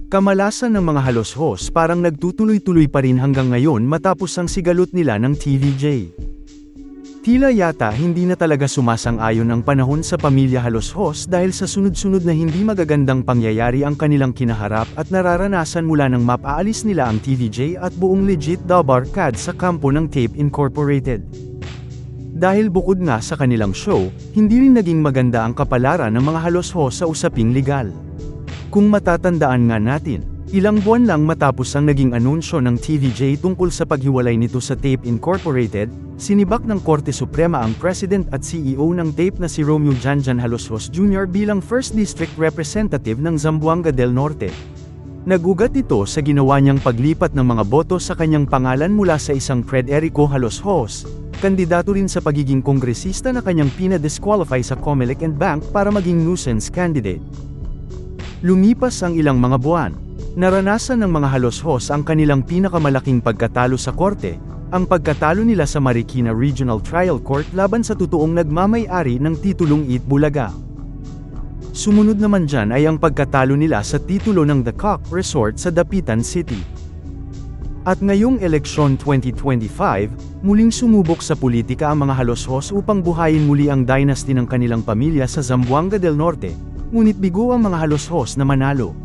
Kamalasan ng mga halos-hos parang nagtutuloy-tuloy pa rin hanggang ngayon matapos ang sigalot nila ng TVJ. Tila yata hindi na talaga sumasang-ayon ang panahon sa pamilya halos-hos dahil sa sunod-sunod na hindi magagandang pangyayari ang kanilang kinaharap at nararanasan mula nang mapaalis nila ang TVJ at buong legit dabarkad sa kampo ng Tape Incorporated. Dahil bukod nga sa kanilang show, hindi rin naging maganda ang kapalaran ng mga halos-hos sa usaping legal. Kung matatandaan nga natin, ilang buwan lang matapos ang naging anunsyo ng TVJ tungkol sa paghiwalay nito sa Tape Incorporated, sinibak ng Korte Suprema ang President at CEO ng Tape na si Romeo Janjan Halos-Hos Jr. bilang First District Representative ng Zamboanga del Norte. Nagugat ito sa ginawa niyang paglipat ng mga boto sa kanyang pangalan mula sa isang Frederico Halos-Hos, kandidato rin sa pagiging kongresista na kanyang pina-disqualify sa Comelec and Bank para maging nuisance candidate. Lumipas ang ilang mga buwan, naranasan ng mga halos-hos ang kanilang pinakamalaking pagkatalo sa korte, ang pagkatalo nila sa Marikina Regional Trial Court laban sa totoong nagmamay-ari ng titulong Eat Bulaga. Sumunod naman dyan ay ang pagkatalo nila sa titulo ng The Cock Resort sa Dapitan City. At ngayong eleksyon 2025, muling sumubok sa politika ang mga halos-hos upang buhayin muli ang dynasty ng kanilang pamilya sa Zamboanga del Norte, ngunit bigo ang mga halos-hos na manalo.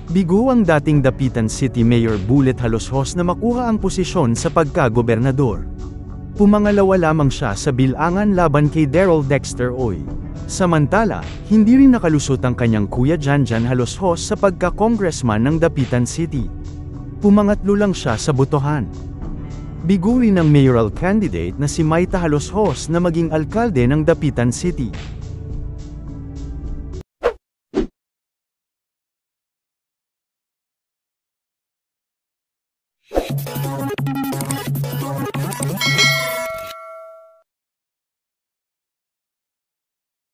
Bigo ang dating Dapitan City Mayor Bullet Halos-Hos na makuha ang posisyon sa pagka-gobernador. Pumangalawa lamang siya sa bilangan laban kay Daryl Dexter Oy. Samantala, hindi rin nakalusot ang kanyang kuya Janjan Halos-Hos sa pagka-congressman ng Dapitan City. Pumangatlo lang siya sa botohan. Bigo rin ang mayoral candidate na si Maita Halos-Hos na maging alkalde ng Dapitan City.